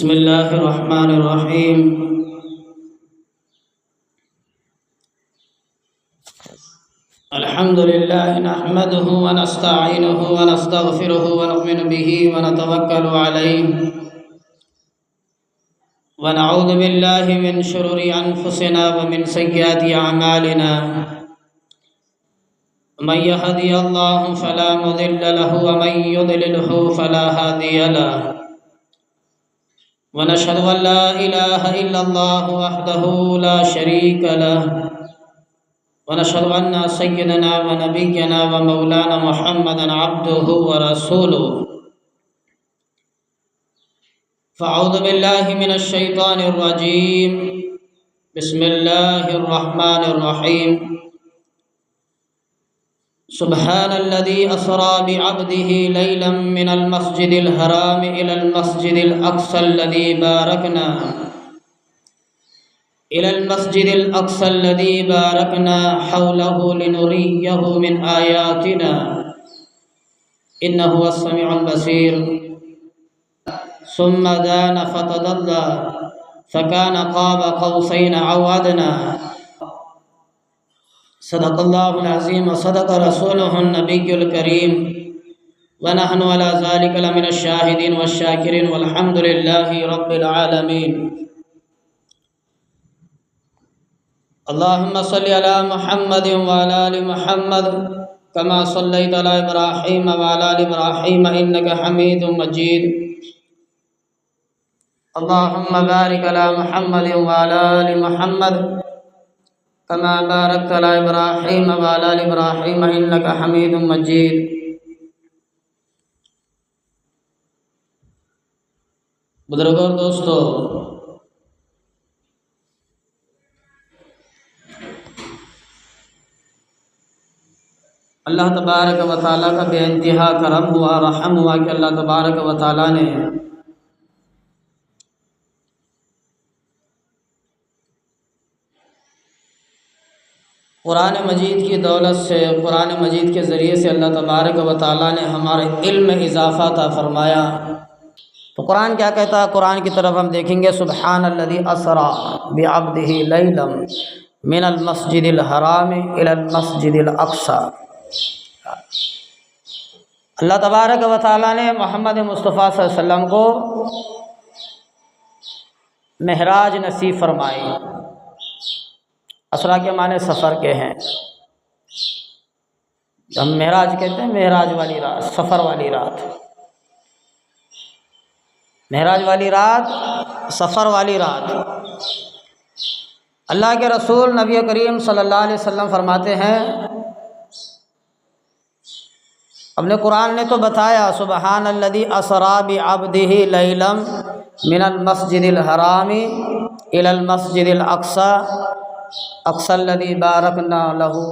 बिस्मिल्लाहिर्रहमानिर्रहीम। अल्हम्दुलिल्लाहि नहमदुहु व नस्तईनुहु व नस्तगफिरुहु व नु'मिनु बिही व नतवक्कलु अलैहि व नऊज़ु बिल्लाहि मिन शुरूरि अनफुसिना व मिन सय्यिआति अअमालिना। मन यहदियल्लाहु फला मुदिल्ल लहु व मन युद्लिल्हु फला हादिय लहु। वनशहदु अन ला इलाहा इल्लल्लाहु वहदहु ला शरीका लहु वनशहदु अन्ना सय्यदना व नबिय्यना व मौलाना मुहम्मदन अब्दुहु व रसूलुहु। फ़अऊज़ु बिल्लाहि मिनश शैतानिर रजीम। बिस्मिल्लाहिर रहमानिर रहीम। सुब्हानल्लज़ी अस्रा बिअब्दिही लैलन मिनल मस्जिदिल हराम इलल मस्जिदिल अक़्सल्लज़ी बारकना हौलहु लिनुरियहु मिन आयातिना इन्नहु हुवस-समीउल बसीर। सुम्मा दाना फ़तदल्ला फ़काना क़ाब क़ौसैन औ अदना। सदक़ल्लाहुल अज़ीम व सदक़ रसूलुहुन नबियुल करीम व नहनु अला ज़ालिका लमिनश शाहिदीन वश्शाकिरीन वल्हम्दुलिल्लाहि रब्बिल आलमीन। अल्लाहुम्मा सल्लि अला मुहम्मद व अला आलि मुहम्मद कमा सल्लैता अला इब्राहीम व अला आलि इब्राहीम इन्नका हमीदुम मजीद। अल्लाहुम्मा बारिक अला मुहम्मद व अला आलि मुहम्मद कमा बारकता अला इब्राहीम व अला आलि इब्राहीम इन्नका हमीदुम मजीद। बुजुर्गों और दोस्तों, अल्लाह तबारक व तआला का बेइंतहा करम हुआ, रहम हुआ कि अल्लाह तबारक व तआला ने कुरान मजीद की दौलत से, कुरान मजीद के ज़रिए से अल्लाह तबारक व तआला ने हमारे इल्म में इजाफ़ा अता फरमाया। तो कुरान क्या कहता है? कुरान की तरफ हम देखेंगे। सुब्हानल्लज़ी अस्रा बिअब्दिही लैलन मिनल मस्जिदिल हराम इलल मस्जिदिल अक़सा। अल्लाह तबारक व तआला ने मोहम्मद मुस्तफ़ा सल्लल्लाहु अलैहि वसल्लम को महराज नसीब फरमाई। असरा के माने सफ़र के हैं। हम महराज कहते हैं, महराज वाली रात, सफ़र वाली रात, महराज वाली रात, सफ़र वाली रात। अल्लाह के रसूल नबी करीम सल्लल्लाहु अलैहि वसल्लम फरमाते हैं, अपने कुरान ने तो बताया सुब्हानल्लज़ी अस्रा बिअब्दिही लैलन मिनल मस्जिदिल हरामी इलल मस्जिदिल अक़सा अक़सल्लज़ी बारकना लहू,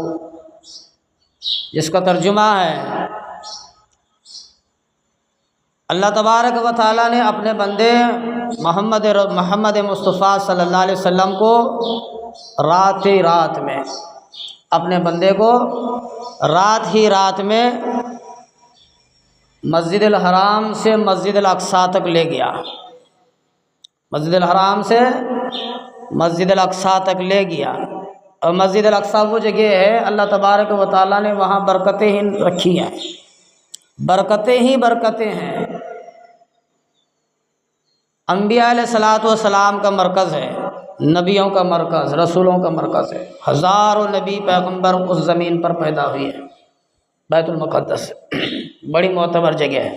जिसका तर्जुमा है अल्लाह तबारक व तआला ने अपने बंदे मोहम्मद मुस्तफ़ा सल्लल्लाहु अलैहि वसल्लम को रात ही रात में, अपने बंदे को रात ही रात में मस्जिदुल हराम से मस्जिदुल अक़सा तक ले गया। मस्जिदुल हराम से मस्जिदुल अक़सा तक ले गया। और मस्जिदुल अक़सा वो जगह है, अल्लाह तबारक व तआला ने वहाँ बरकतें ही रखी हैं, बरकतें ही बरकतें हैं। अंबिया अलैहिस्सलातु वस्सलाम का मरकज़ है, नबियों का मरकज़, रसूलों का मरकज़ है। हज़ारों नबी पैगम्बर उस ज़मीन पर पैदा हुए हैं। बैतुल मुक़द्दस बड़ी मोतबर जगह है।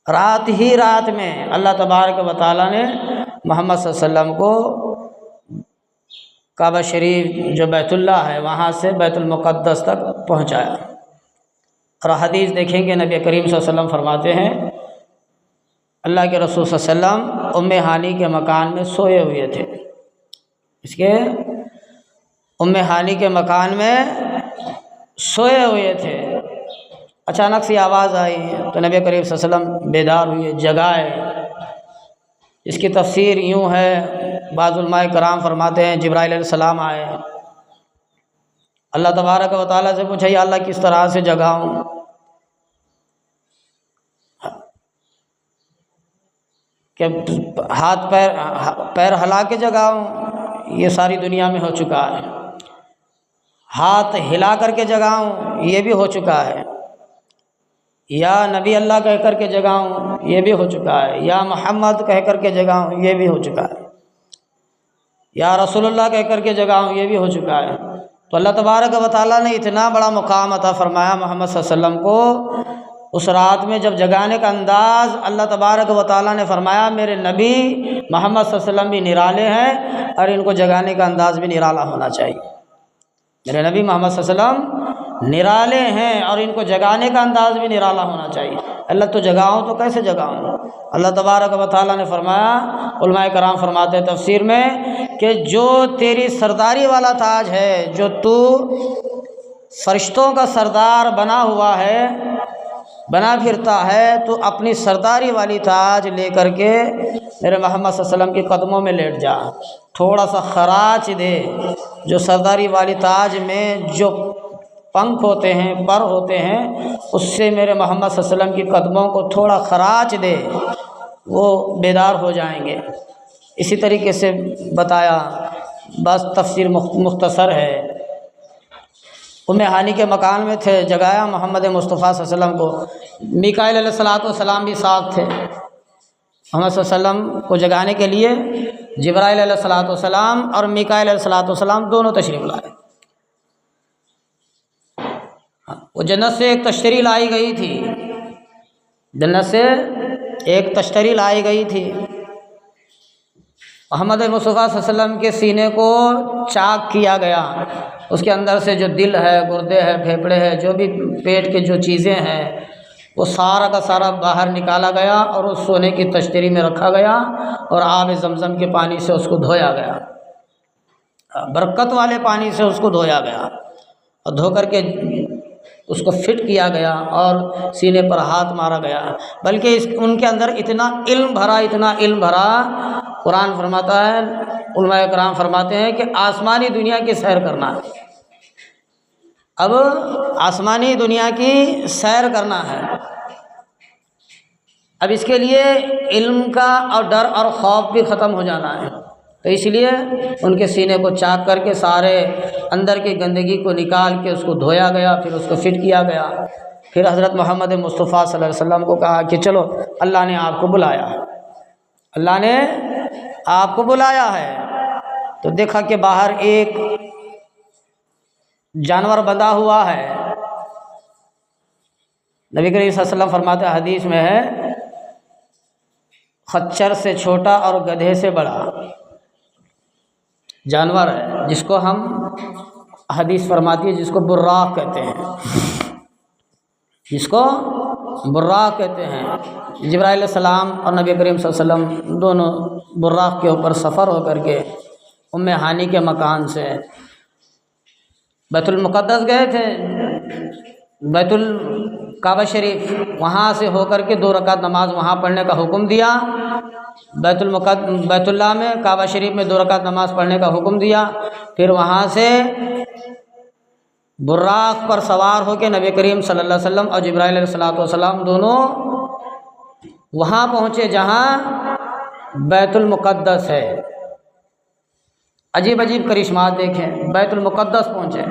रात ही रात में अल्लाह तबारक व तआला ने मोहम्मद सल्लल्लाहु अलैहि वसल्लम को काबा शरीफ जो बैतुल्लाह है वहाँ से बैतुल मुक़द्दस तक पहुँचाया। और हदीस देखेंगे, नबी करीम सल्लल्लाहु अलैहि वसल्लम फरमाते हैं, अल्लाह के रसूल सल्लल्लाहु अलैहि वसल्लम उम्मे हानी के मकान में सोए हुए थे। इसके उम्मे हानी के मकान में सोए हुए थे। अचानक सी आवाज़ आई तो नबी करीम सल्लल्लाहु अलैहि वसल्लम बेदार हुए, जगाए। इसकी तफसीर यूँ है, बाज़ उलमाए कराम फरमाते हैं जिब्राइल अलैहिस्सलाम आए, अल्लाह तबारक व तआला से पूछा, या अल्लाह किस तरह से जगाऊँ? कि हाथ पैर हिला के जगाऊं, ये सारी दुनिया में हो चुका है। हाथ हिला करके जगाऊं, ये भी हो चुका है। या नबी अल्लाह कह कर के जगाऊं, ये भी हो चुका है। या मोहम्मद कह कर के जगाऊं, ये भी हो चुका है। या रसूलुल्लाह कह कर के जगाऊं, ये भी हो चुका है। तो अल्लाह तबारक व तआला ने इतना बड़ा मुकाम अता फरमाया मोहम्मद सल्लल्लाहु अलैहि वसल्लम को। उस रात में जब जगाने का अंदाज़ अल्लाह तबारक व तआला ने फरमाया, मेरे नबी मोहम्मद सल्लल्लाहु अलैहि वसल्लम भी निराले हैं और इनको जगाने का अंदाज़ भी निराला होना चाहिए। मेरे नबी मोहम्मद सल्लल्लाहु अलैहि वसल्लम निराले हैं और इनको जगाने का अंदाज़ भी निराला होना चाहिए। अल्लाह तो जगाऊँ तो कैसे जगाऊँ? अल्लाह तबारक व तआला ने फरमाया, उलमाए कराम फरमाते हैं तफसीर में कि जो तेरी सरदारी वाला ताज है, जो तू फरिश्तों का सरदार बना हुआ है, बना फिरता है, तो अपनी सरदारी वाली ताज लेकर के मेरे मोहम्मद सल्लल्लाहु अलैहि वसल्लम के कदमों में लेट जा, थोड़ा सा खराच दे। जो सरदारी वाली ताज में जो पंख होते हैं, पर होते हैं, उससे मेरे मोहम्मद सल्लल्लाहु अलैहि वसल्लम की कदमों को थोड़ा खराच दे, वो बेदार हो जाएंगे। इसी तरीके से बताया, बस तफसीर मुख्तसर है। उम्मे हानी के मकान में थे, जगाया मोहम्मद मुस्तफ़ा सल्लल्लाहु अलैहि वसल्लम को। मीकाईल अलैहिस्सलाम भी साथ थे। मोहम्मद सल्लल्लाहु अलैहि वसल्लम को जगाने के लिए जिब्राईल अलैहिस्सलाम और मीकाईल अलैहिस्सलाम दोनों तशरीफ़ लाए। वो जन्नत से एक तश्तरी लाई गई थी, जन्नत से एक तश्तरी लाई गई थी। मोहम्मद मुस्तफ़ा सल्लल्लाहु अलैहि वसल्लम के सीने को चाक किया गया, उसके अंदर से जो दिल है, गुर्दे हैं, फेफड़े हैं, जो भी पेट के जो चीज़ें हैं, वो सारा का सारा बाहर निकाला गया और उस सोने की तश्तरी में रखा गया और आब ज़मज़म के पानी से उसको धोया गया, बरकत वाले पानी से उसको धोया गया और धो करके उसको फिट किया गया और सीने पर हाथ मारा गया। बल्कि उनके अंदर इतना इल्म भरा, इतना इल्म भरा, कुरान फरमाता है, उलमाए कराम फरमाते हैं कि आसमानी दुनिया की सैर करना है। अब आसमानी दुनिया की सैर करना है। अब इसके लिए इल्म का और डर और खौफ भी ख़त्म हो जाना है। तो इसलिए उनके सीने को चाक करके सारे अंदर की गंदगी को निकाल के उसको धोया गया, फिर उसको फिट किया गया। फिर हज़रत मोहम्मद मुस्तफ़ा सल्लल्लाहु अलैहि वसल्लम को कहा कि चलो, अल्लाह ने आपको बुलाया है, अल्लाह ने आपको बुलाया है। तो देखा कि बाहर एक जानवर बंधा हुआ है। नबी करीम सल्लल्लाहु अलैहि वसल्लम फरमाते हैं, हदीस में है, खच्चर से छोटा और गधे से बड़ा जानवर है, जिसको हम हदीस फरमाती है, जिसको बुर्राक कहते हैं, जिसको बुर्राक कहते हैं। जिब्राईल अलैहिस्सलाम और नबी करीम सल्लल्लाहु अलैहि वसल्लम दोनों बुर्राक के ऊपर सफ़र हो करके उम्मे हानी के मकान से बैतुल मुक़द्दस गए थे, बैतुल काबा शरीफ, वहाँ से होकर के 2 रकात नमाज वहाँ पढ़ने का हुक्म दिया। बैतुल्लाह में, काबा शरीफ में 2 रकात नमाज पढ़ने का हुक्म दिया। फिर वहाँ से बुर्राक पर सवार होकर नबी करीम सल्लल्लाहु अलैहि वसल्लम और जिब्राईल अलैहिस्सलाम दोनों वहाँ पहुँचे जहाँ बैतुल मुक़द्दस है। अजीब अजीब करिश्मात देखें। बैतुल मुक़द्दस पहुँचे,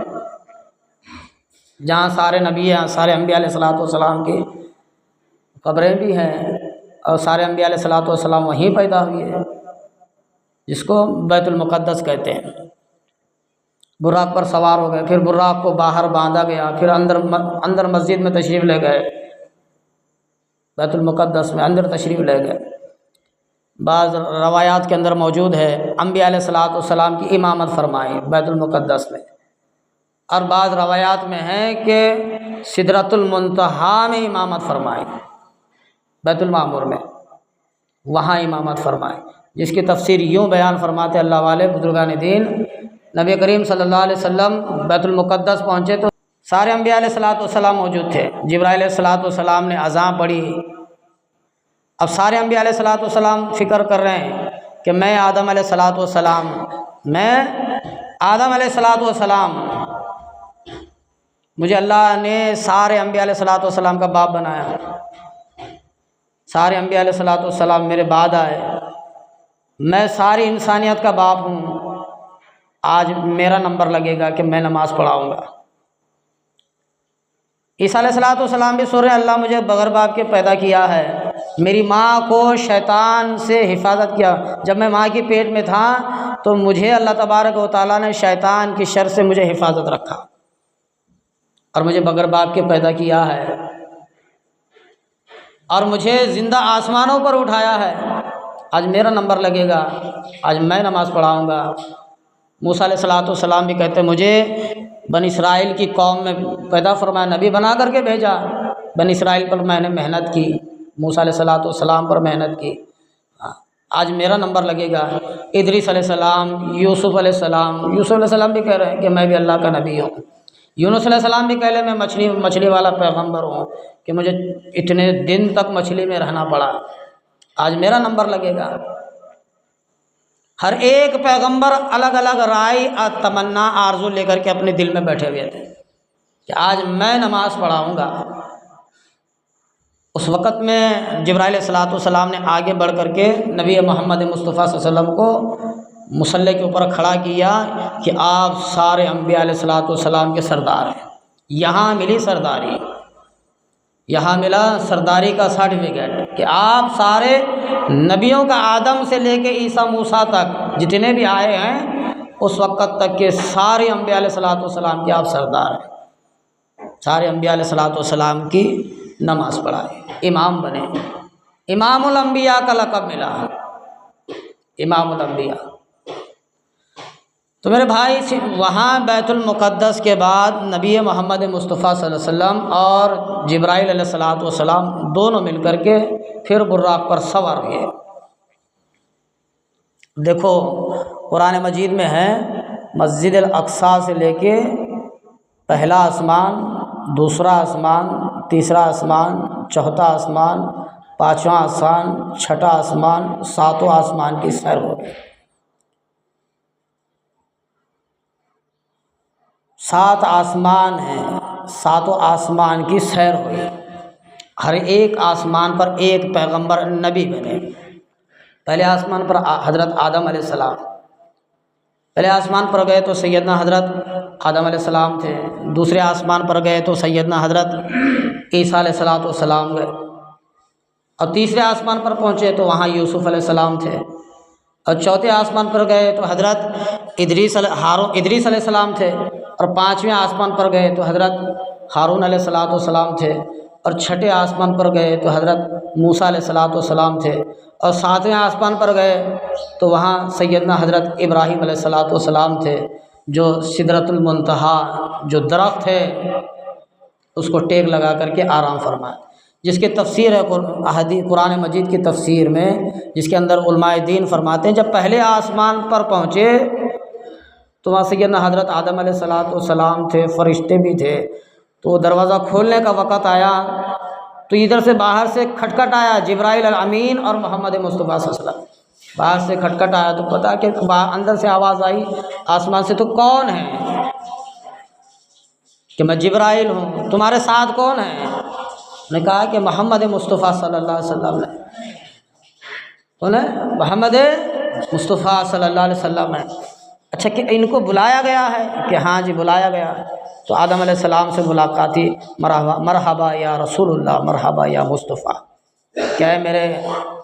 जहाँ सारे नबी हैं, सारे अंबिया अलैहिस्सलाम की कब्रें भी हैं और सारे अंबिया अलैहिस्सलाम वहीं पैदा हुए हैं, जिसको बैतुल मुक़द्दस कहते हैं। बुर्राक पर सवार हो गए, फिर बुर्राक को बाहर बांधा गया, फिर अंदर मस्जिद में तशरीफ़ ले गए, बैतुल मुक़द्दस में अंदर तशरीफ़ ले गए। बाज़ रवायात के अंदर मौजूद है अंबिया अलैहिस्सलाम की इमामत फरमाई बैतुल मुक़द्दस में, और बाज़ रवायात में है कि सिदरतुल मुंतहा में इमामत फरमाई, बैतुल मामूर में, वहाँ इमामत फरमाई। जिसकी तफसीर यूँ बयान फरमाते अल्लाह वाले बुजुर्गान दीन, नबी करीम सल्लल्लाहु अलैहि वसल्लम बैतुल मुक़द्दस पहुँचे तो सारे अंबिया अलैहिस्सलाम मौजूद थे। जिब्राईल अलैहिस्सलाम ने अज़ान पढ़ी। अब सारे अंबिया अलैहिस्सलाम फ़िक्र कर रहे हैं कि मैं आदम अलैहिस्सलाम, मुझे अल्लाह ने सारे अंबिया अलैहिस्सलाम का बाप बनाया, सारे अम्बिया अलैहिस्सलाम मेरे बाद आए, मैं सारी इंसानियत का बाप हूँ, आज मेरा नंबर लगेगा कि मैं नमाज़ पढ़ाऊँगा। ईसा अलैहिस्सलाम भी सो रहे हैं, अल्लाह मुझे बगैर बाप के पैदा किया है, मेरी माँ को शैतान से हिफाजत किया। जब मैं माँ के पेट में था तो मुझे अल्लाह तबारक व तआला ने शैतान की शर से मुझे हिफाजत रखा और मुझे बगैर बाप के पैदा किया है और मुझे ज़िंदा आसमानों पर उठाया है। आज मेरा नंबर लगेगा, आज मैं नमाज़ पढ़ाऊँगा। मूसा अलैहिस्सलाम भी कहते हैं, मुझे बनी इसराइल की कौम में पैदा फरमाया, नबी बना करके भेजा। बनी इसराइल पर मैंने मेहनत की, मूसा अलैहिस्सलाम पर मेहनत की, आज मेरा नंबर लगेगा। इदरीस अलैहिस्सलाम, यूसुफ अलैहिस्सलाम भी कह रहे हैं कि मैं भी अल्लाह का नबी हूँ। यूनुस अलैहिस्सलाम भी कह रहे मैं मछली वाला पैगम्बर हूँ कि मुझे इतने दिन तक मछली में रहना पड़ा, आज मेरा नंबर लगेगा। हर एक पैगंबर अलग अलग राय और तमन्ना आरजू लेकर के अपने दिल में बैठे हुए थे कि आज मैं नमाज़ पढ़ाऊँगा। उस वक़्त में जिब्राइल अलैहिस्सलाम ने आगे बढ़ करके नबी मोहम्मद मुस्तफ़ा सल्लल्लाहु अलैहि वसल्लम को मुसल्ले के ऊपर खड़ा किया कि आप सारे अम्बिया अलैहिस्सलाम के सरदार हैं। यहाँ मिली सरदारी, यहाँ मिला सरदारी का सर्टिफिकेट कि आप सारे नबियों का आदम से लेके ईसा मूसा तक जितने भी आए हैं उस वक़्त तक के सारे अम्बिया अलैहिस्सलाम के आप सरदार हैं। सारे अम्बिया अलैहिस्सलाम की नमाज़ पढ़ाए, इमाम बने, इमामुल अम्बिया का लक़ब मिला, इमामुल अम्बिया। तो मेरे भाई वहाँ बैतुल मुक़द्दस के बाद नबी मोहम्मद मुस्तफ़ा सल्लल्लाहु अलैहि वसल्लम और जिब्राइल अलैहिस्सलाम दोनों मिलकर के फिर बुर्राक़ पर सवार हुए। देखो कुरान मजीद में है, मस्जिद अल अक़सा से लेके पहला आसमान, दूसरा आसमान, तीसरा आसमान, चौथा आसमान, पाँचवा आसमान, छठा आसमान, सातवां आसमान की सैर हो गई। 7 आसमान हैं, सातों आसमान की सैर हुई। हर एक आसमान पर एक पैगंबर नबी बने। पहले आसमान पर हज़रत आदम अलैहिस्सलाम, पहले आसमान पर गए तो सैयदना हज़रत आदम अलैहिस्सलाम थे। दूसरे आसमान पर गए तो सैयदना हज़रत ईसा अलैहिस्सलाम गए और तीसरे आसमान पर पहुँचे तो वहाँ यूसुफ अलैहिस्सलाम थे और चौथे आसमान पर गए तो हज़रत इदरीस अलैहिस्सलाम थे और पाँचवें आसमान पर गए तो हज़रत हारून अलैहिस्सलाम थे और छठे आसमान पर गए तो हज़रत मूसा अलैहिस्सलाम थे और सातवें आसमान पर गए तो वहाँ सैयदना हज़रत इब्राहीम अलैहिस्सलाम थे, जो सिदरतुल मुंतहा जो दरख्त है उसको टेक लगा करके आराम फरमाए, जिसकी तफसीर है कुरान मजीद की तफसीर में, जिसके अंदर उलमाए दीन फरमाते हैं जब पहले आसमान पर पहुँचे तो वहाँ सैयदना हज़रत आदम अलैहिस्सलाम थे, फ़रिश्ते भी थे। तो दरवाज़ा खोलने का वक़्त आया तो इधर से बाहर से खटखट आया, जिब्राइल अमीन और मोहम्मद मुस्तफ़ा सल्लल्लाहु अलैहि वसल्लम बाहर से खटखट आया तो पता कि अंदर से आवाज़ आई आसमान से, तो कौन है? कि मैं जिब्राइल हूँ, तुम्हारे साथ कौन है? ने कहा कि मोहम्मद मुस्तफ़ा सल्लल्लाहु अलैहि वसल्लम है। कौन है? मोहम्मद मुस्तफ़ा सल्लल्लाहु अलैहि वसल्लम है। अच्छा, कि इनको बुलाया गया है? कि हाँ जी बुलाया गया है। तो आदम अलैहिस्सलाम से मुलाकात थी, मरहबा या रसूलुल्लाह, मरहबा या मुस्तफ़ा, क्या है मेरे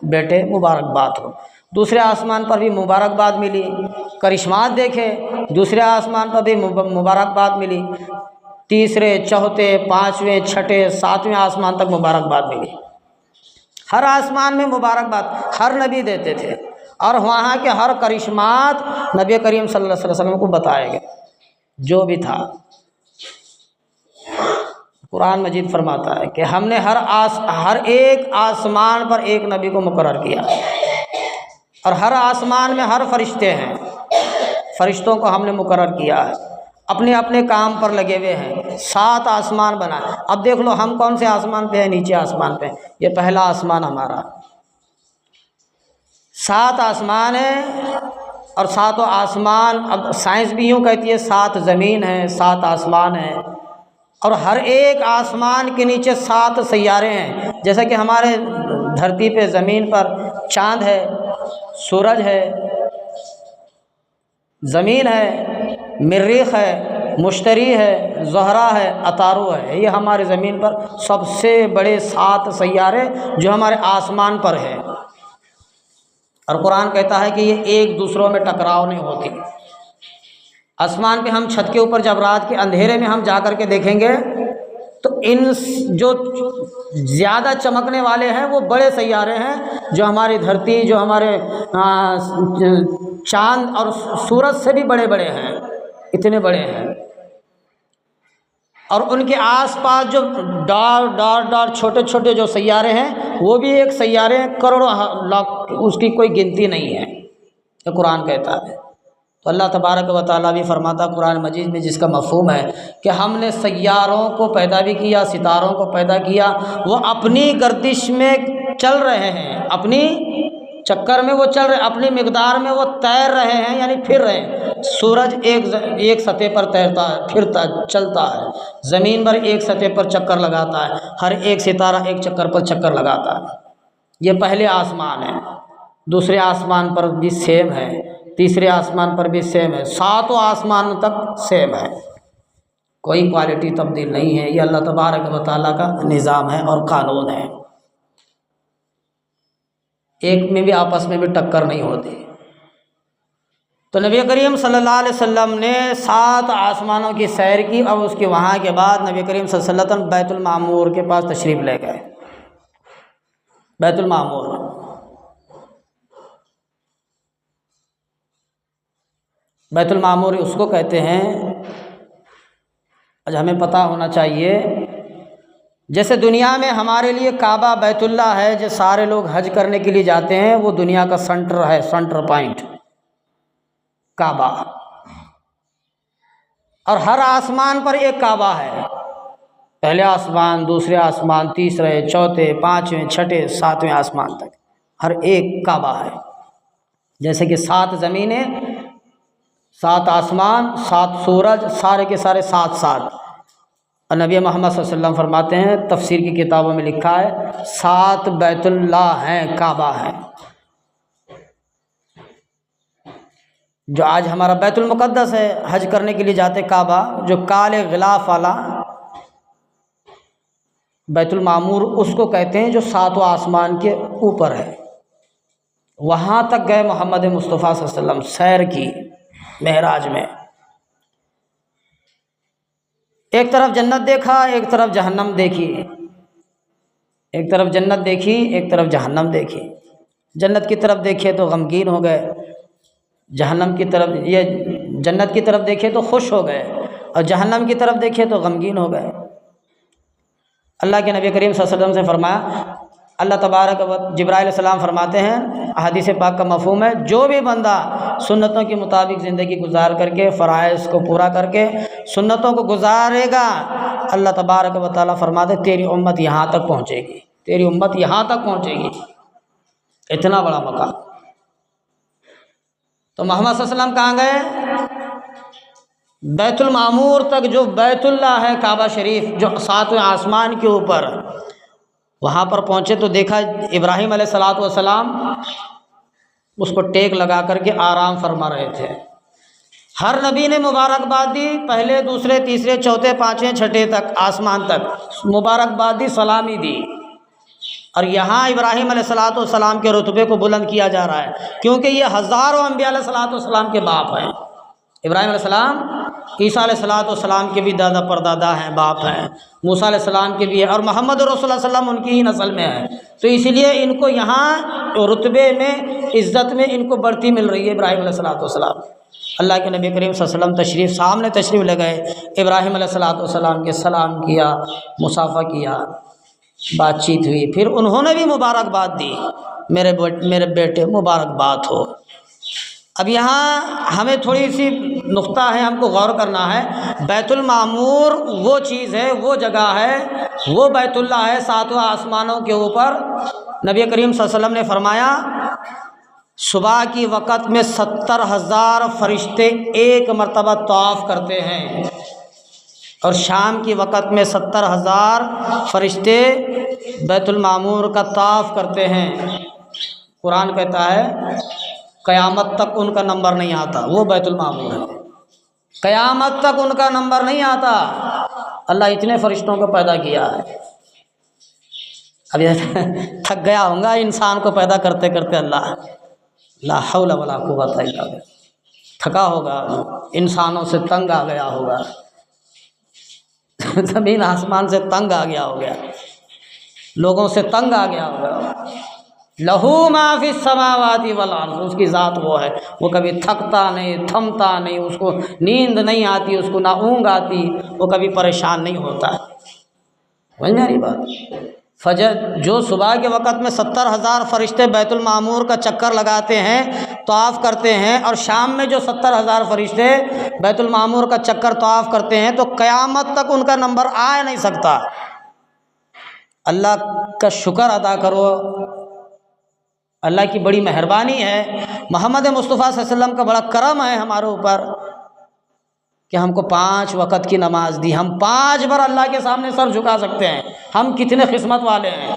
बेटे मुबारकबाद हो। दूसरे आसमान पर भी मुबारकबाद मिली, करिश्मात देखे, दूसरे आसमान पर भी मुबारकबाद मिली, तीसरे, चौथे, पाँचवें, छठे, सातवें आसमान तक मुबारकबाद मिली। हर आसमान में मुबारकबाद हर नबी देते थे और वहाँ के हर करिश्मात नबी करीम सल्लल्लाहु अलैहि वसल्लम को बताए गए, जो भी था। कुरान मजीद फरमाता है कि हमने हर एक आसमान पर एक नबी को मुकर्रर किया और हर आसमान में हर फरिश्ते हैं, फरिश्तों को हमने मुकर्रर किया है, अपने अपने काम पर लगे हुए हैं। 7 आसमान बनाए। अब देख लो हम कौन से आसमान पे हैं? नीचे आसमान पे। ये पहला आसमान हमारा। 7 आसमान है और सातों आसमान, अब साइंस भी यूँ कहती है 7 ज़मीन है, 7 आसमान है और हर एक आसमान के नीचे 7 सैयारे हैं। जैसा कि हमारे धरती पे ज़मीन पर चाँद है, सूरज है, ज़मीन है, मरीख़ है, मुश्तरी है, ज़हरा है, अतारू है। ये हमारे ज़मीन पर सबसे बड़े 7 सैयारे जो हमारे आसमान पर है। और कुरान कहता है कि ये एक दूसरों में टकराव नहीं होती। आसमान पे हम छत के ऊपर जब रात के अंधेरे में हम जा कर के देखेंगे तो इन जो ज़्यादा चमकने वाले हैं वो बड़े सैयारे हैं, जो हमारी धरती, जो हमारे चाँद और सूरज से भी बड़े बड़े हैं, इतने बड़े हैं। और उनके आसपास जो डॉट छोटे छोटे जो सैयारे हैं वो भी एक सैयारे हैं, करोड़ों लाख, उसकी कोई गिनती नहीं है, ये कुरान कहता है। तो अल्लाह तबारक व तआला भी फरमाता कुरान मजीद में, जिसका मफ़हूम है कि हमने सैयारों को पैदा भी किया, सितारों को पैदा किया, वो अपनी गर्दिश में चल रहे हैं, अपनी चक्कर में वो चल रहे, अपनी मिक़दार में वो तैर रहे हैं, यानी फिर रहे हैं। सूरज एक सतह पर तैरता है, फिरता चलता है, ज़मीन पर एक सतह पर चक्कर लगाता है, हर एक सितारा एक चक्कर पर चक्कर लगाता है। ये पहले आसमान है, दूसरे आसमान पर भी सेम है, तीसरे आसमान पर भी सेम है, 7 आसमान तक सेम है, कोई क्वालिटी तब्दील नहीं है। ये अल्लाह तबारक व तआला का निज़ाम है और कानून है, एक में भी आपस में भी टक्कर नहीं होती। तो नबी करीम सल्लल्लाहु अलैहि वसल्लम ने 7 आसमानों की सैर की और उसके वहाँ के बाद नबी करीम सल्लल्लाहु अलैहि वसल्लम बैतुल मामूर के पास तशरीफ़ ले गए। बैतुल मामूर, बैतुल मामूर उसको कहते हैं, आज हमें पता होना चाहिए, जैसे दुनिया में हमारे लिए काबा बैतुल्लाह है, जो सारे लोग हज करने के लिए जाते हैं, वो दुनिया का सेंटर है, सेंटर पॉइंट काबा। और हर आसमान पर एक काबा है, पहले आसमान, दूसरे आसमान, तीसरे, चौथे, 5वें, 6ठे, 7वें आसमान तक हर एक काबा है। जैसे कि 7 ज़मीनें, 7 आसमान, 7 सूरज, सारे के सारे 7 और नबी मोहम्मद सल्लल्लाहु अलैहि वसल्लम फरमाते हैं, तफसीर की किताबों में लिखा है 7 बैतुल्लाह हैं, काबा है। जो आज हमारा बैतुल मुक़द्दस है, हज करने के लिए जाते काबा, जो काले गिलाफ वाला बैतुल मामूर उसको कहते हैं, जो 7 आसमान के ऊपर है। वहाँ तक गए मोहम्मद मुस्तफ़ा सल्लल्लाहु अलैहि वसल्लम, सैर की मेहराज में। एक तरफ जन्नत देखा, एक तरफ जहन्नम देखी, एक तरफ जन्नत देखी, एक तरफ जहन्नम देखी। जन्नत की तरफ देखे तो गमगीन हो गए, जहन्नम की तरफ, ये जन्नत की तरफ देखे तो खुश हो गए, और जहन्नम की तरफ देखे तो गमगीन हो गए। अल्लाह के नबी करीम सल्लल्लाहु अलैहि वसल्लम से फरमाया, अल्लाह तबारक व जिब्राइल अलैहिस्सलाम फरमाते हैं, हदीस पाक का मफ़हूम है, जो भी बंदा सुन्नतों के मुताबिक ज़िंदगी गुजार करके, फ़राइज़ को पूरा करके सुन्नतों को गुजारेगा, अल्लाह तबारक व तआला फरमाते तेरी उम्मत यहाँ तक पहुँचेगी, तेरी उम्मत यहाँ तक पहुँचेगी। इतना बड़ा मकाम। तो मोहम्मद सल्लल्लाहु अलैहि वसल्लम कहाँ गए? बैतुल मामूर तक, जो बैतुल्लाह है, काबा शरीफ जो 7वें आसमान के ऊपर, वहाँ पर पहुँचे तो देखा इब्राहीम अलैहिस्सलातु वस्सलाम उसको टेक लगा करके आराम फरमा रहे थे। हर नबी ने मुबारकबाद दी, पहले, दूसरे, तीसरे, चौथे, 5वें, 6ठे तक आसमान तक मुबारकबाद दी, सलामी दी। और यहाँ इब्राहीम अलैहिस्सलातु वस्सलाम के रुतबे को बुलंद किया जा रहा है, क्योंकि ये हज़ारों अंबिया अलैहिस्सलातु वस्सलाम के बाप हैं। इब्राहीम अलैहिस्सलाम, ईसा अलैहिस्सलातु वस्सलाम के भी दादा परदादा हैं, बाप हैं, मूसा अलैहिस्सलाम के भी है, और मोहम्मद रसूलुल्लाह सल्लल्लाहु अलैहि वसल्लम उनकी ही नस्ल में है। तो इसलिए इनको यहाँ रुतबे में, इज़्ज़त में इनको बढ़ती मिल रही है। इब्राहीम अलैहिस्सलातु वस्सलाम, अल्लाह के नबी करीम सल्लल्लाहु अलैहि वसल्लम सामने तशरीफ़ ले गए, इब्राहीम अलैहिस्सलातु वस्सलाम के सलाम किया, मुसाफ़ा किया, बातचीत हुई, फिर उन्होंने भी मुबारकबाद दी, मेरे बेटे मुबारकबाद हो। अब यहाँ हमें थोड़ी सी नुक्ता है, हमको गौर करना है। बैतुल मामूर वो चीज़ है, वो जगह है, वो बैतुल्लाह है 7वें आसमानों के ऊपर। नबी करीम सल्लल्लाहु अलैहि वसल्लम ने फरमाया, सुबह की वक़्त में 70,000 फरिश्ते एक मरतबा तवाफ़ करते हैं। और शाम की वक़्त में 70,000 फरिश्ते बैतुल मामूर का ताफ करते हैं। कुरान कहता है क़यामत तक उनका नंबर नहीं आता, वो बैतुल मामूर है, क़यामत तक उनका नंबर नहीं आता। अल्लाह इतने फरिश्तों को पैदा किया है। अब ये थक गया होगा इंसान को पैदा करते करते अल्लाह, ला हौला वला कुव्वता इल्ला बिल्लाह। थका होगा, इंसानों से तंग आ गया होगा, ज़मीन आसमान से तंग आ गया होगा, लोगों से तंग आ गया होगा। लहू मा फिस समावाति वल अर्ज़, उसकी ज़ात वो है, वो कभी थकता नहीं, थमता नहीं, उसको नींद नहीं आती, उसको ना ऊँघ आती, वो कभी परेशान नहीं होता। समझ में आ रही बात? फजर जो सुबह के वक़्त में 70,000 फरिश्ते बैतुल मामूर का चक्कर लगाते हैं, तवाफ़ करते हैं, और शाम में जो 70,000 फरिश्ते बैतुल मामूर का चक्कर तवाफ़ करते हैं, तो क़यामत तक उनका नंबर आ नहीं सकता। अल्लाह का शुक्र अदा करो, अल्लाह की बड़ी मेहरबानी है, मोहम्मद मुस्तफ़ा सल्लल्लाहु अलैहि वसल्लम का बड़ा करम है हमारे ऊपर कि हमको 5 वक़्त की नमाज दी। हम 5 बार अल्लाह के सामने सर झुका सकते हैं। हम कितने किस्मत वाले हैं।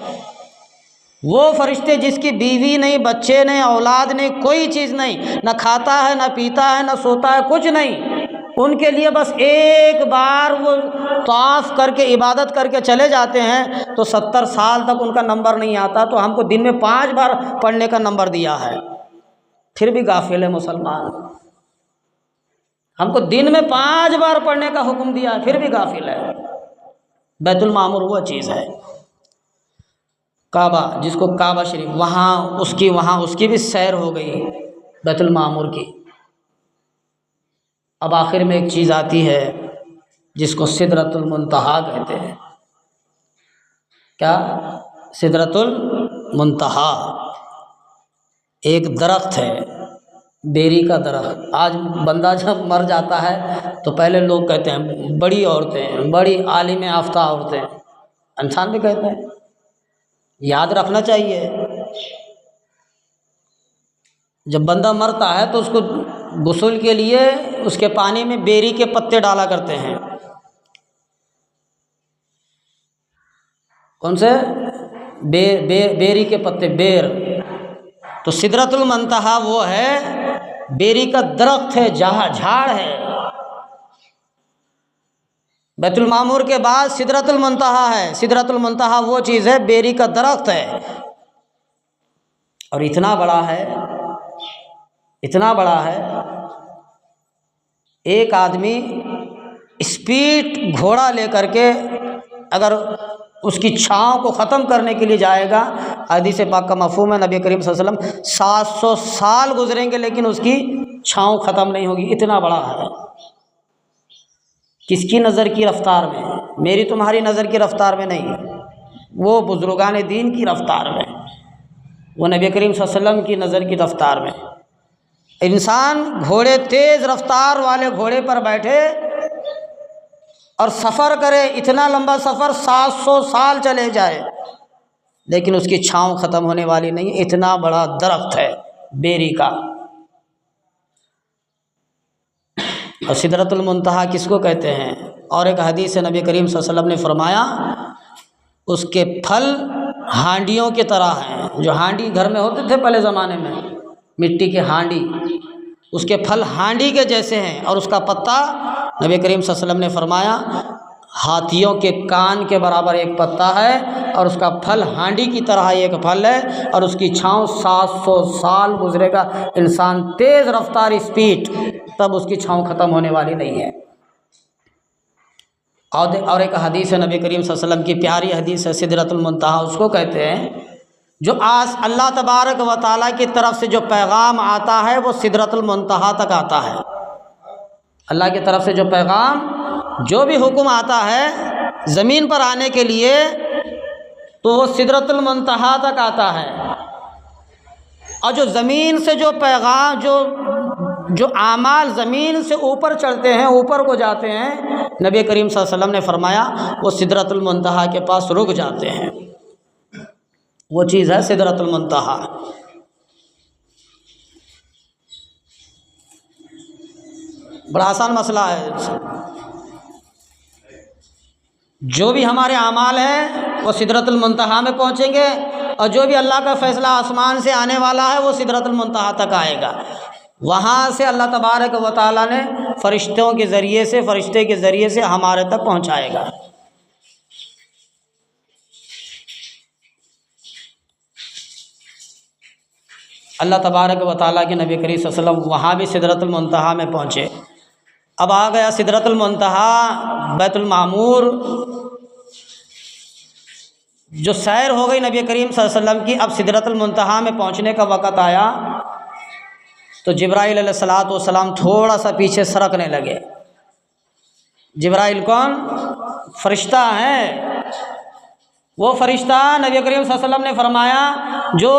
वो फरिश्ते जिसकी बीवी नहीं, बच्चे नहीं, औलाद नहीं, कोई चीज़ नहीं, ना खाता है, ना पीता है, ना सोता है, कुछ नहीं, उनके लिए बस एक बार वो तवाफ़ करके इबादत करके चले जाते हैं तो 70 साल तक उनका नंबर नहीं आता। तो हमको दिन में 5 बार पढ़ने का नंबर दिया है, फिर भी गाफिल है मुसलमान। हमको दिन में 5 बार पढ़ने का हुक्म दिया है, फिर भी गाफिल है। बैतुल मामूर वो चीज़ है। काबा, जिसको काबा शरीफ, वहाँ उसकी भी सैर हो गई बैतुल मामूर की। अब आखिर में एक चीज़ आती है जिसको सिदरतुल मुंतहा कहते हैं। क्या? सिदरतुल मुंतहा एक दरख्त है, बेरी का दरख्त। आज बंदा जब मर जाता है तो पहले लोग कहते हैं बड़ी औरतें, बड़ी आलिम आफ्ता औरतें, इंसान भी कहते हैं। याद रखना चाहिए, जब बंदा मरता है तो उसको गुस्ल के लिए उसके पानी में बेरी के पत्ते डाला करते हैं। कौन से? बेरी के पत्ते, बेर। तो सिदरतुल मुंतहा वो है, बेरी का दरख्त है, जहाँ झाड़ है। बैतुल मामूर के बाद सिदरतुल मुंतहा है। सिदरतुल मुंतहा वो चीज़ है, बेरी का दरख्त है, और इतना बड़ा है, इतना बड़ा है, एक आदमी स्पीड घोड़ा लेकर के अगर उसकी छाँव को ख़त्म करने के लिए जाएगा, हदीस पाक का मफ़हूम है, नबी करीम सल्लल्लाहु अलैहि वसल्लम 700 साल गुजरेंगे लेकिन उसकी छाँव ख़त्म नहीं होगी, इतना बड़ा है। किसकी नज़र की रफ्तार में? मेरी तुम्हारी नज़र की रफ्तार में नहीं, वो बुजुर्गान दीन की रफ्तार में, वो नबी करीम सल्लल्लाहु अलैहि वसल्लम की नज़र की रफ्तार में। इंसान घोड़े, तेज़ रफ्तार वाले घोड़े पर बैठे और सफ़र करे, इतना लंबा सफ़र 700 साल चले जाए, लेकिन उसकी छाँव ख़त्म होने वाली नहीं। इतना बड़ा दरख्त है बेरी का। और सिदरतुल मुंतहा किसको कहते हैं? और एक हदीस नबी करीम सल्लल्लाहु अलैहि वसल्लम ने फरमाया, उसके फल हांडियों की तरह हैं। जो हांडी घर में होते थे पहले ज़माने में, मिट्टी के हांडी, उसके फल हांडी के जैसे हैं। और उसका पत्ता, नबी करीम सल्लल्लाहु अलैहि वसल्लम ने फरमाया, हाथियों के कान के बराबर एक पत्ता है, और उसका फल हांडी की तरह एक फल है, और उसकी छाँव 700 साल गुजरेगा इंसान तेज़ रफ्तार स्पीड, तब उसकी छाँव ख़त्म होने वाली नहीं है। और एक हदीस है नबी करीम सल्लल्लाहु अलैहि वसल्लम की, प्यारी हदीस है, सिदरतुल मुंतहा उसको कहते हैं, जो आज अल्लाह तबारक व तआला की तरफ से जो पैगाम आता है वो सिदरतुल मुंतहा तक आता है। अल्लाह की तरफ से जो पैगाम, जो भी हुक्म आता है ज़मीन पर आने के लिए, तो वो सिदरतुल मुंतहा तक आता है। और जो ज़मीन से जो पैगाम, जो आमाल ज़मीन से ऊपर चढ़ते हैं, ऊपर को जाते हैं, नबी करीम सल्लल्लाहु अलैहि वसल्लम ने फरमाया वो सिदरतुल मुंतहा के पास रुक जाते हैं। वो चीज़ है सिदरतुल मुंतहा। बड़ा आसान मसला है। जो भी हमारे अमाल हैं वो सिदरतुल मुंतहा में पहुँचेंगे, और जो भी अल्लाह का फ़ैसला आसमान से आने वाला है वो सिदरतुल मुंतहा तक आएगा। वहाँ से अल्लाह तबारक व तआला ने फ़रिश्तों के ज़रिए से, फ़रिश्ते के ज़रिए से हमारे तक पहुँचाएगा। अल्लाह तबारक व तआला के नबी करीम सल्लल्लाहु अलैहि वसल्लम वहाँ भी सिदरतुल मुंतहा में पहुँचे। अब आ गया सिदरतुल मुंतहा, बैतुल मामूर, जो सैर हो गई नबी करीम सल्लल्लाहु अलैहि वसल्लम की। अब सिदरतुल मुंतहा में पहुँचने का वक़्त आया तो जिब्राइल अलैहिस्सलातु वस्सलाम थोड़ा सा पीछे सरकने लगे। जिब्राइल कौन? फरिश्ता है। वो फरिश्ता नबी करीम सल्लल्लाहु अलैहि वसल्लम ने फरमाया जो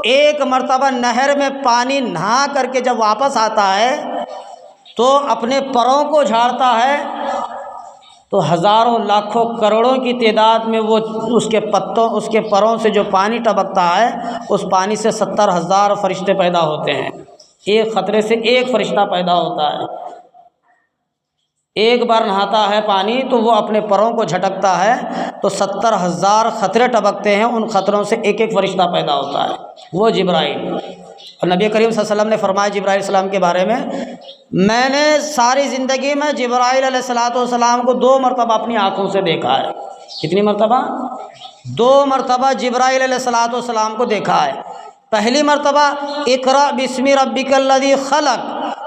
एक मर्तबा नहर में पानी नहा करके जब वापस आता है तो अपने परों को झाड़ता है तो हज़ारों लाखों करोड़ों की तादाद में वो उसके परों से जो पानी टपकता है उस पानी से 70,000 फरिश्ते पैदा होते हैं। एक ख़तरे से एक फरिश्ता पैदा होता है। एक बार नहाता है पानी तो वो अपने परों को झटकता है तो 70,000 ख़तरे टपकते हैं, उन ख़तरों से एक एक फरिश्ता पैदा होता है, वो जिब्राइल। और नबी करीम सल्लल्लाहु अलैहि वसल्लम ने फरमाया जिब्राइल सलाम के बारे में, मैंने सारी ज़िंदगी में जिब्राइल अलैहिस्सलातु वस्सलाम को 2 मरतबा अपनी आँखों से देखा है। कितनी मरतबा? 2 मरतबा जिब्राइल अलैहिस्सलातु वस्सलाम को देखा है। पहली मरतबा इक़रा बिस्मि रब्बिकल्लज़ी खलक़,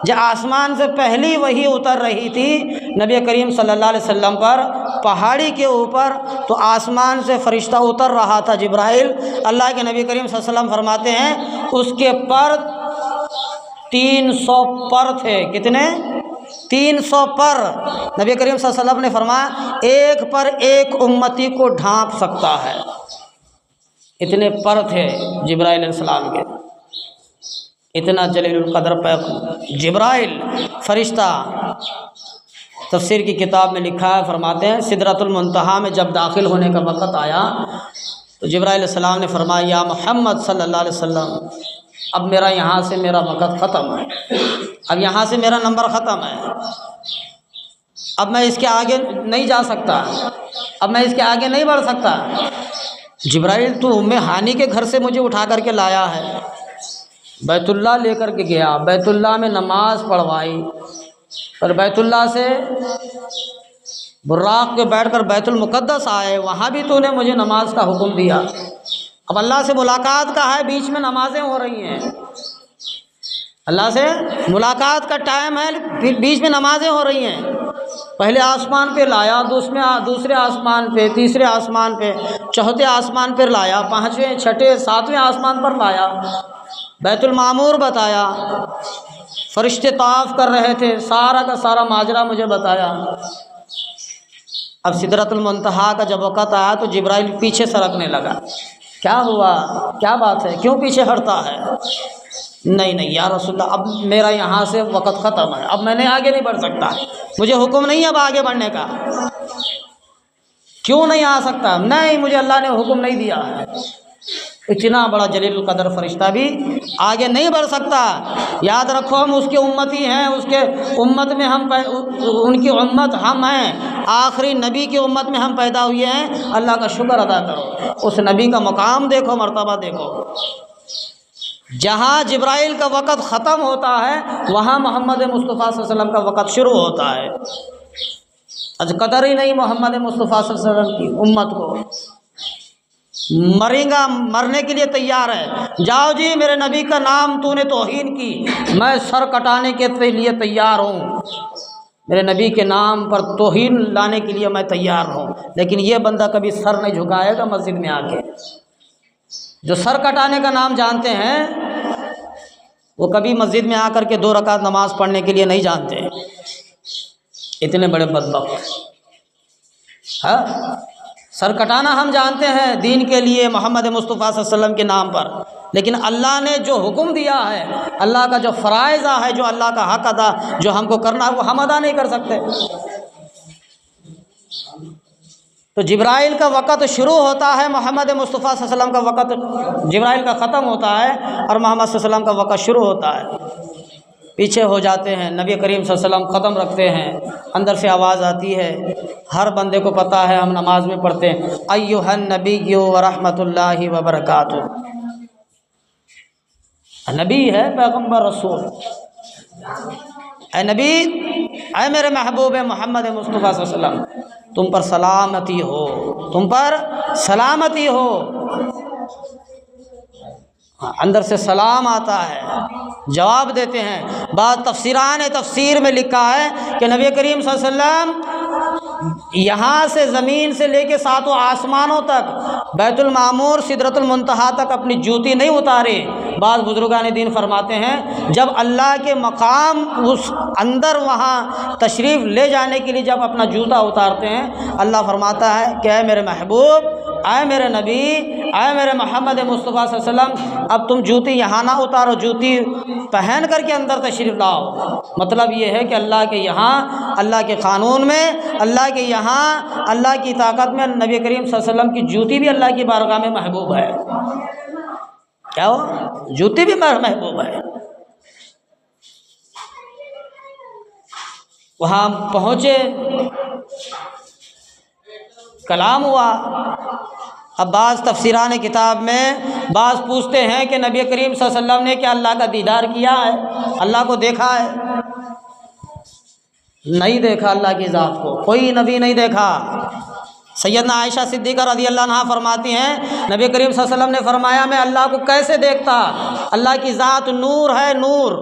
जब आसमान से पहली वही उतर रही थी नबी करीम सल्लल्लाहु अलैहि वसल्लम पर पहाड़ी के ऊपर, तो आसमान से फरिश्ता उतर रहा था जिब्राइल। अल्लाह के नबी करीम सल्लल्लाहु अलैहि वसल्लम फरमाते हैं उसके पर 300 पर थे। कितने? 300 पर। नबी करीम सल्लल्लाहु अलैहि वसल्लम ने फरमाया एक पर एक उम्मती को ढांप सकता है, इतने पर थे जिब्राइल अलैहिस्सलाम के। इतना जलीलुल क़द्र पे जिब्राइल फरिश्ता। तफसीर की किताब में लिखा है, फरमाते हैं सिदरतुल मुंतहा में जब दाखिल होने का वक़्त आया तो जिब्राइल अलैहिस्सलाम ने फरमाया या मोहम्मद सल्लल्लाहु अलैहि वसल्लम, अब मेरा यहाँ से मेरा वक़्त ख़त्म है, अब यहाँ से मेरा नंबर ख़त्म है, अब मैं इसके आगे नहीं जा सकता, अब मैं इसके आगे नहीं बढ़ सकता। जिब्राइल तो उम्मे हानी के घर से मुझे उठा करके लाया है, बैतुल्लाह लेकर के गया, बैतुल्लाह में नमाज पढ़वाई, पर बैतुल्लाह से बुर्राक़ पे बैठकर बैतुल मुक़द्दस आए, वहाँ भी तूने मुझे नमाज का हुक्म दिया। अब अल्लाह से मुलाकात का है, बीच में नमाजें हो रही हैं, अल्लाह से मुलाकात का टाइम है, बीच में नमाजें हो रही हैं। पहले आसमान पे लाया, दूसरे आसमान पे, तीसरे आसमान पे, चौथे आसमान पर लाया, 5वें, 6ठे, 7वें आसमान पर लाया, बैतुल मामूर बताया, फरिश्ते तवाफ़ कर रहे थे, सारा का सारा माजरा मुझे बताया। अब सिदरतुल मुंतहा का जब वक़्त आया तो जिब्राइल पीछे सरकने लगा। क्या हुआ, क्या बात है, क्यों पीछे हटता है? नहीं या रसूलल्लाह, अब मेरा यहाँ से वक़्त ख़त्म है, अब मैंने आगे नहीं बढ़ सकता, मुझे हुक्म नहीं है अब आगे बढ़ने का। क्यों नहीं आ सकता? नहीं, मुझे अल्लाह ने हुक्म नहीं दिया है। इतना बड़ा जलीलुल क़द्र फरिश्ता भी आगे नहीं बढ़ सकता। याद रखो हम उसके उम्मती हैं, उसके उम्मत में हम उनकी उम्मत हम हैं, आखिरी नबी की उम्मत में हम पैदा हुए हैं। अल्लाह का शुक्र अदा करो, उस नबी का मकाम देखो, मर्तबा देखो। जहाँ जिब्राइल का वक़्त ख़त्म होता है वहाँ मोहम्मद मुस्तफ़ा सल्लल्लाहु अलैहि वसल्लम का वक़्त शुरू होता है। आज कदर ही नहीं मोहम्मद मुस्तफ़ा सल्लल्लाहु अलैहि वसल्लम की उम्मत को। मरेगा, मरने के लिए तैयार है, जाओ जी मेरे नबी का नाम तूने तौहीन की, मैं सर कटाने के लिए तैयार हूँ, मेरे नबी के नाम पर तौहीन लाने के लिए मैं तैयार हूँ। लेकिन ये बंदा कभी सर नहीं झुकाएगा मस्जिद में आके। जो सर कटाने का नाम जानते हैं वो कभी मस्जिद में आकर के 2 रकात नमाज पढ़ने के लिए नहीं जानते। इतने बड़े बदबख्त। हाँ, सर कटाना हम जानते हैं दीन के लिए, मोहम्मद मुस्तफ़ा सल्लल्लाहु अलैहि वसल्लम के नाम पर, लेकिन अल्लाह ने जो हुक्म दिया है, अल्लाह का जो फ़राइज़ा है, जो अल्लाह का हक़ अदा जो हमको करना है वो हम अदा नहीं कर सकते। तो जिब्राइल का वक़्त शुरू होता है, मोहम्मद मुस्तफ़ा सल्लल्लाहु अलैहि वसल्लम का वक़्त जिब्राइल का ख़त्म होता है और मोहम्मद सल्लल्लाहु अलैहि वसल्लम का वक़्त शुरू होता है। पीछे हो जाते हैं। नबी करीम सल्लल्लाहु अलैहि वसल्लम ख़त्म रखते हैं, अंदर से आवाज़ आती है, हर बंदे को पता है, हम नमाज में पढ़ते हैं अय्युहन नबिय्यु व रहमतुल्लाहि व बरकातुहू। नबी है, पैगम्बर, रसूल। ऐ नबी, ऐ मेरे महबूब मोहम्मद मुस्तफ़ा सल्लल्लाहु अलैहि वसल्लम, तुम पर सलामती हो, तुम पर सलामती हो। अंदर से सलाम आता है, जवाब देते हैं। बाद तफसीर में लिखा है कि नबी करीम सल्लल्लाहु अलैहि वसल्लम यहाँ से ज़मीन से लेके सातों आसमानों तक, बैतुल मामूर, सिदरतुल मुंतहा तक अपनी जूती नहीं उतारे। बाद बुजुर्गान दीन फरमाते हैं जब अल्लाह के मकाम उस अंदर वहाँ तशरीफ़ ले जाने के लिए जब अपना जूता उतारते हैं, अल्लाह फरमाता है कि ऐ मेरे महबूब, ऐ मेरे नबी, ऐ मेरे मोहम्मद मुस्तफ़ा सल्लल्लाहु अलैहि वसल्लम, अब तुम जूती यहाँ ना उतारो, जूती पहन करके अंदर तशरीफ़ लाओ। मतलब ये है कि अल्लाह के यहाँ, अल्लाह के क़ानून में, अल्लाह के यहाँ, अल्लाह की ताकत में नबी करीम सल्लल्लाहु अलैहि वसल्लम की जूती भी अल्लाह की बारगाह में महबूब है। क्या हो, जूती भी महबूब है। वहाँ पहुँचे, कलाम हुआ। अब बाज़ तफसीरान किताब में बाज़ पूछते हैं कि नबी करीम सल्लल्लाहु अलैहि वसल्लम ने क्या अल्लाह का दीदार किया है, अल्लाह को देखा है? नहीं देखा अल्लाह की ज़ात को, कोई नबी नहीं देखा। सैयदना आयशा सिद्दीक़ा रज़ियल्लाहु अन्हा फरमाती हैं नबी करीम सल्लल्लाहु अलैहि वसल्लम ने फरमाया मैं अल्लाह को कैसे देखता, अल्लाह की ज़ात नूर है, नूर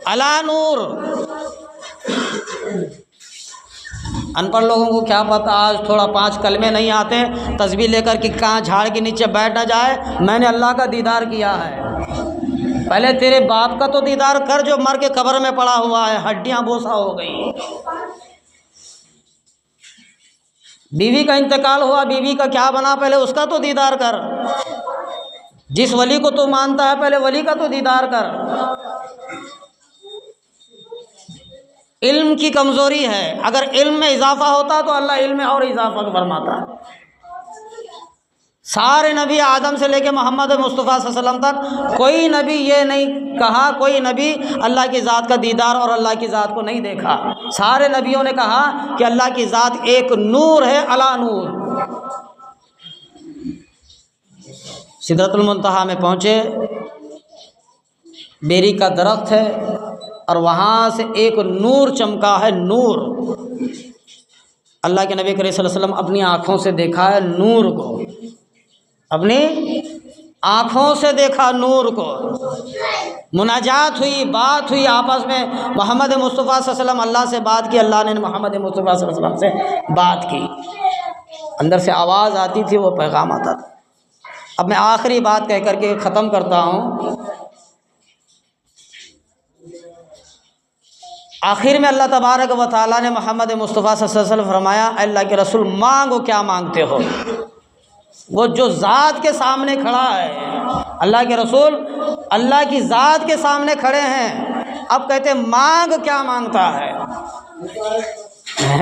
अला नूर। अनपढ़ लोगों को क्या पता, आज थोड़ा 5 कलमे नहीं आते, तस्बीह लेकर कि कहाँ झाड़ के नीचे बैठ ना जाए, मैंने अल्लाह का दीदार किया है। पहले तेरे बाप का तो दीदार कर जो मर के कब्र में पड़ा हुआ है, हड्डियां बोसा हो गई। बीवी का इंतकाल हुआ, बीवी का क्या बना, पहले उसका तो दीदार कर। जिस वली को तू मानता है पहले वली का तो दीदार कर। इल्म की कमज़ोरी है, अगर इल्म में इजाफा होता तो अल्लाह इल्म में और इजाफा फरमाता। सारे नबी आदम से लेके मोहम्मद मुस्तफ़ा सल्लल्लाहु अलैहि वसल्लम तक कोई नबी ये नहीं कहा, कोई नबी अल्लाह की ज़ात का दीदार और अल्लाह की ज़ात को नहीं देखा। सारे नबियों ने कहा कि अल्लाह की ज़ात एक नूर है, अला नूर। सिदरतुल मुंतहा में पहुँचे, बेरी का दरख्त है और वहाँ से एक नूर चमका है, नूर। अल्लाह के नबी करीम सल्लल्लाहु अलैहि वसल्लम अपनी आँखों से देखा है नूर को, अपनी आँखों से देखा नूर को। मुनाजात हुई, बात हुई आपस में, मोहम्मद मुस्तफ़ा सल्लल्लाहु अलैहि वसल्लम अल्लाह से बात की, अल्लाह ने मोहम्मद मुस्तफ़ा सल्लल्लाहु अलैहि वसल्लम से बात की। अंदर से आवाज़ आती थी, वो पैगाम आता था। अब मैं आखिरी बात कह करके ख़त्म करता हूँ। आखिर में अल्लाह तबारक व तआला ने मोहम्मद मुस्तफ़ा सल्लल्लाहु अलैहि वसल्लम फरमाया, अल्लाह के रसूल मांगो क्या मांगते हो। वो जो ज़ात के सामने खड़ा है, अल्लाह के रसूल अल्लाह की ज़ात के सामने खड़े हैं, अब कहते मांग क्या मांगता है।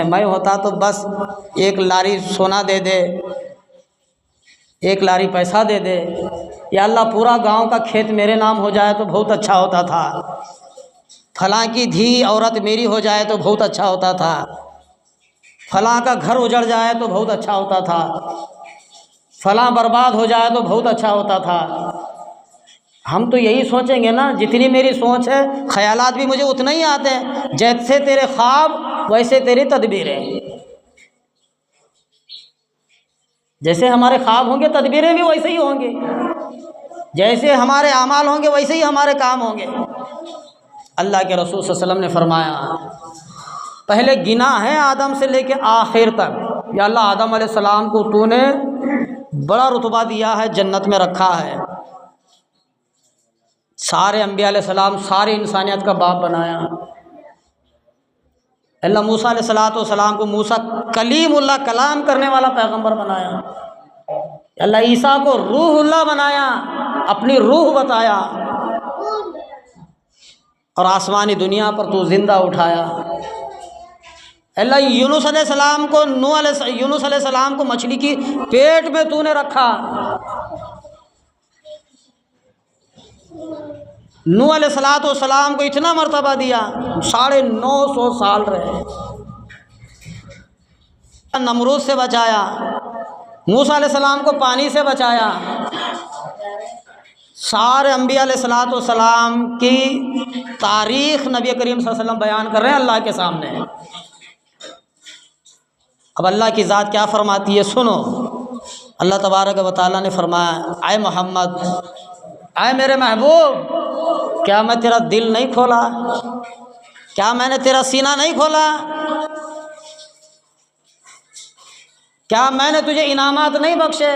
मैं होता तो बस एक लारी सोना दे दे, एक लारी पैसा दे दे, या अल्लाह पूरा गांव का खेत मेरे नाम हो जाए तो बहुत अच्छा होता था, फलां की धी औरत मेरी हो जाए तो बहुत अच्छा होता था, फलां का घर उजड़ जाए तो बहुत अच्छा होता था, फलां बर्बाद हो जाए तो बहुत अच्छा होता था। हम तो यही सोचेंगे ना, जितनी मेरी सोच है, ख्यालात भी मुझे उतना ही आते हैं। जैसे तेरे ख्वाब वैसे तेरी तदबीरें, जैसे हमारे ख्वाब होंगे तदबीरें भी वैसे ही होंगे, जैसे हमारे अमाल होंगे वैसे ही हमारे काम होंगे। अल्लाह के रसूल सल्लल्लाहु अलैहि वसल्लम ने फरमाया, पहले गिना है आदम से लेके आखिर तक, या अल्लाह आदम अलैहिस्सलाम को तूने बड़ा रुतबा दिया है, जन्नत में रखा है, सारे अंबिया अलैहिस्सलाम, सारी इंसानियत का बाप बनाया। अल्लाह मूसा अलैहिस्सलाम को मूसा कलीमुल्लाह, कलाम करने वाला पैगंबर बनाया। अल्लाह ईसा को रूहुल्लाह बनाया, अपनी रूह बताया, और आसमानी दुनिया पर तू जिंदा उठाया। अल्लाह यूनुस अलैहिस्सलाम को, यूनुस अलैहिस्सलाम को मछली की पेट में तूने रखा। नूह अलैहिस्सलाम को इतना मर्तबा दिया, 950 साल रहे, नमरूद से बचाया, मूसा अलैहिस्सलाम को पानी से बचाया। सारे अंबिया अलैहिस्सलाम की तारीख़ नबी करीम सल्लल्लाहु अलैहि वसल्लम बयान कर रहे हैं अल्लाह के सामने। अब अल्लाह की ज़ात क्या फरमाती है सुनो। अल्लाह तबारक व तआला ने फरमाया, आए मोहम्मद, आए मेरे महबूब, क्या मैं तेरा दिल नहीं खोला? क्या मैंने तेरा सीना नहीं खोला? क्या मैंने तुझे इनामात नहीं बख्शे?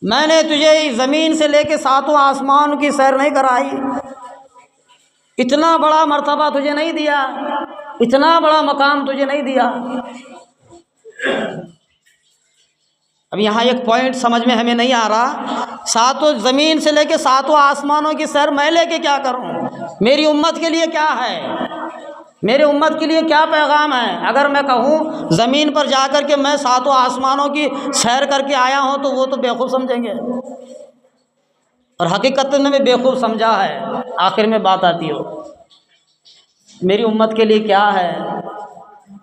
मैंने तुझे ज़मीन से लेके 7वां आसमान की सैर नहीं कराई? इतना बड़ा मर्तबा तुझे नहीं दिया? इतना बड़ा मकाम तुझे नहीं दिया? अब यहाँ एक पॉइंट समझ में हमें नहीं आ रहा, 7 ज़मीन से लेके 7वां आसमानों की सैर मैं लेके क्या करूँ? मेरी उम्मत के लिए क्या है? मेरे उम्मत के लिए क्या पैगाम है? अगर मैं कहूँ ज़मीन पर जाकर के मैं 7वां आसमानों की सैर करके आया हूँ तो वो तो बेवकूफ़ समझेंगे, और हकीकत में बेवकूफ़ समझा है। आखिर में बात आती हो मेरी उम्मत के लिए क्या है?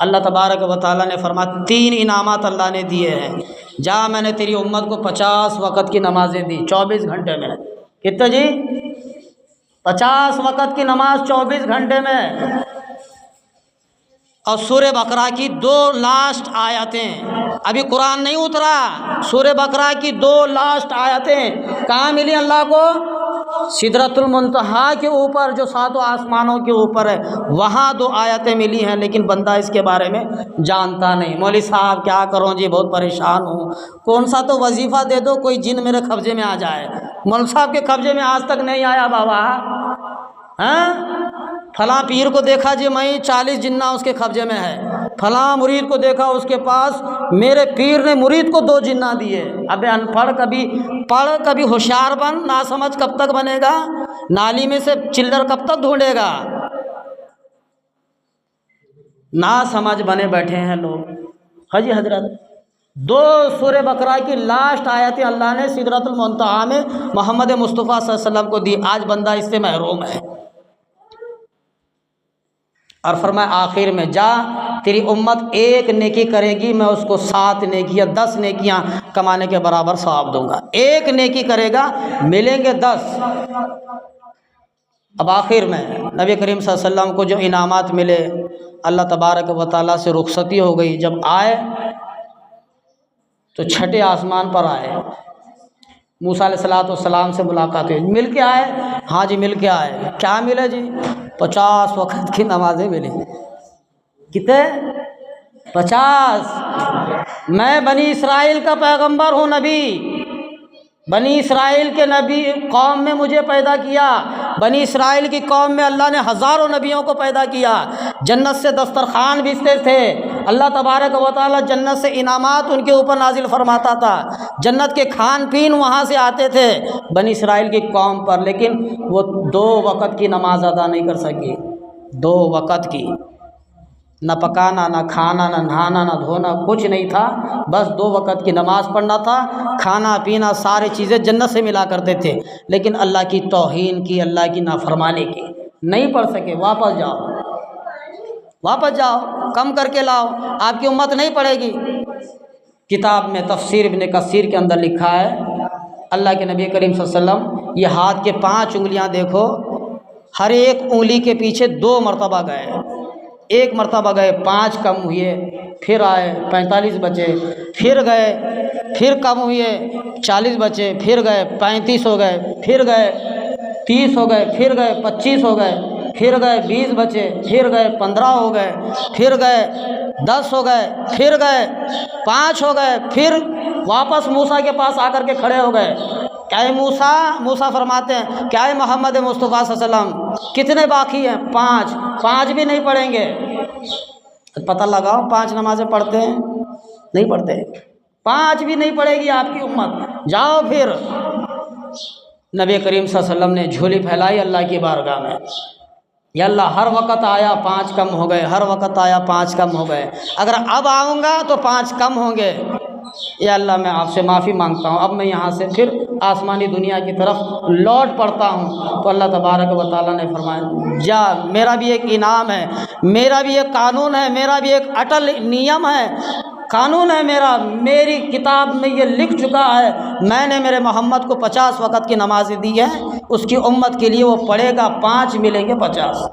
अल्लाह तबारक व तआला ने फरमाया 3 इनामात अल्लाह ने दिए हैं। जा मैंने तेरी उम्मत को 50 वक़्त की नमाज़ें दी 24 घंटे में। कितने जी? 50 वक़्त की नमाज 24 घंटे में। और सूरह बकरा की 2 लास्ट आयतें, अभी कुरान नहीं उतरा, सूरह बकरा की 2 लास्ट आयतें कहाँ मिली अल्लाह को? सिदरतुल मुंतहा के ऊपर, जो 7 आसमानों के ऊपर है, वहाँ 2 आयतें मिली हैं, लेकिन बंदा इसके बारे में जानता नहीं। मौलवी साहब क्या करूँ जी, बहुत परेशान हूँ, कौन सा तो वजीफ़ा दे दो कोई जिन मेरे कब्जे में आ जाए। मौलवी साहब के कब्जे में आज तक नहीं आया बाबा। हैं? फलां पीर को देखा जी मैं 40 जिन्ना उसके कब्जे में है, फलां मुरीद को देखा उसके पास मेरे पीर ने मुरीद को 2 जिन्ना दिए। अबे अनपढ़, कभी पढ़ कभी होशियार बन, ना समझ कब तक बनेगा? नाली में से चिल्लर कब तक ढूंढेगा? ना समझ बने बैठे हैं लोग। हाजी हजरत 2 सूरह बकरा की लास्ट आयतें अल्लाह ने सिदरतुल मुंतहा में मोहम्मद मुस्तफ़ा सल्लल्लाहु अलैहि वसल्लम को दी। आज बंदा इससे महरूम है। और फरमाया आखिर में, जा तेरी उम्मत 1 नेकी करेगी, मैं उसको 7 नेकियाँ 10 नेकियाँ कमाने के बराबर सवाब दूंगा। 1 नेकी करेगा, मिलेंगे 10। अब आखिर में नबी करीम सल्लल्लाहु अलैहि वसल्लम को जो इनामात मिले, अल्लाह तबारक व तआला से रुखसती हो गई। जब आए तो 6ठे आसमान पर आए, मूसा अलैहिस्सलाम से मुलाकात हुई। मिल के आए? हाँ जी मिल के आए। क्या मिले जी? 50 वक़्त की नमाज़ें मिली। कितने? 50। मैं बनी इसराइल का पैगंबर हूँ, नबी। बनी इसराइल के नबी कौम में मुझे पैदा किया। बनी इसराइल की कौम में अल्लाह ने हज़ारों नबियों को पैदा किया। जन्नत से दस्तरखान बिछते थे, अल्लाह तबारक व तआला जन्नत से इनामात उनके ऊपर नाजिल फरमाता था। जन्नत के खान पीन वहाँ से आते थे बनी इसराइल की कौम पर, लेकिन वो 2 वक़्त की नमाज अदा नहीं कर सकी। 2 वक़्त की, न पकाना, न खाना, न नहाना, न धोना, कुछ नहीं था, बस 2 वक़्त की नमाज़ पढ़ना था। खाना पीना सारी चीज़ें जन्नत से मिला करते थे, लेकिन अल्लाह की तौहीन की, अल्लाह की नाफरमानी की, नहीं पढ़ सके। वापस जाओ, वापस जाओ, कम करके लाओ, आपकी उम्मत नहीं पढ़ेगी। किताब में तफसीर इब्न कसीर के अंदर लिखा है, अल्लाह के नबी करीम सल्लल्लाहु अलैहि वसल्लम ये हाथ के 5 उंगलियां देखो, हर एक उंगली के पीछे 2 मरतबा गए। 1 मरतबा गए, 5 कम हुए, फिर आए 45 बचे, फिर गए, फिर कम हुए 40 बचे, फिर गए 35 हो गए, फिर गए 30 हो गए, फिर गए 25 हो गए, फिर गए 20 बचे, फिर गए 15 हो गए, फिर गए 10 हो गए, फिर गए 5 हो गए, फिर वापस मूसा के पास आकर के खड़े हो गए। क्या है मूसा? मूसा फरमाते हैं, क्या है मोहम्मद मुस्तफ़ा सल्लल्लाहु अलैहि वसल्लम, कितने बाकी हैं? 5। 5 भी नहीं पढ़ेंगे। पता लगाओ 5 नमाज़ें पढ़ते हैं? नहीं पढ़ते। 5 भी नहीं पढ़ेगी आपकी उम्मत। जाओ फिर। नबी करीम सल्लल्लाहु अलैहि वसल्लम ने झोली फैलाई अल्लाह की बारगाह में, या अल्लाह हर वक़्त आया 5 कम हो गए, हर वक़्त आया 5 कम हो गए, अगर अब आऊँगा तो 5 कम होंगे। या अल्लाह मैं आपसे माफ़ी मांगता हूँ, अब मैं यहाँ से फिर आसमानी दुनिया की तरफ लौट पड़ता हूँ तो अल्लाह तबारक व तआला ने फरमाया जा, मेरा भी एक इनाम है, मेरा भी एक कानून है, मेरा भी एक अटल नियम है, कानून है मेरा, मेरी किताब में ये लिख चुका है, मैंने मेरे मोहम्मद को 50 वक़्त की नमाज़ें दी है, उसकी उम्मत के लिए वो पढ़ेगा 5 मिलेंगे 50,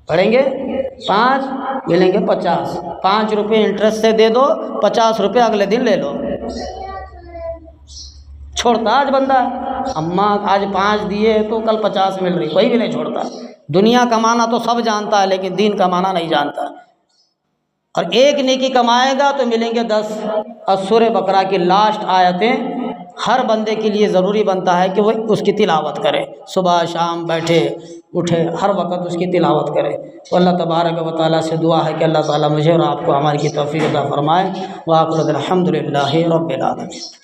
पढ़ेंगे 5 मिलेंगे 50, 5 रुपये इंटरेस्ट से दे दो, 50 रुपये अगले दिन ले लो। छोड़ता आज बंदा, अम्मा आज 5 दिए तो कल 50 मिल रही, कोई भी नहीं छोड़ता। दुनिया कमाना तो सब जानता है लेकिन दीन कमाना नहीं जानता। और एक नेकी कमाएगा तो मिलेंगे 10। और सूरह बकरा की लास्ट आयतें हर बंदे के लिए ज़रूरी बनता है कि वह उसकी तिलावत करे, सुबह शाम बैठे उठे हर वक्त उसकी तिलावत करे। तो अल्लाह तबारक व तआला से दुआ है कि अल्लाह ताला मुझे और आपको हमारी की तौफीक अता फरमाए। व आखिर अल्हम्दुलिल्लाहि रब्बिल आलमीन।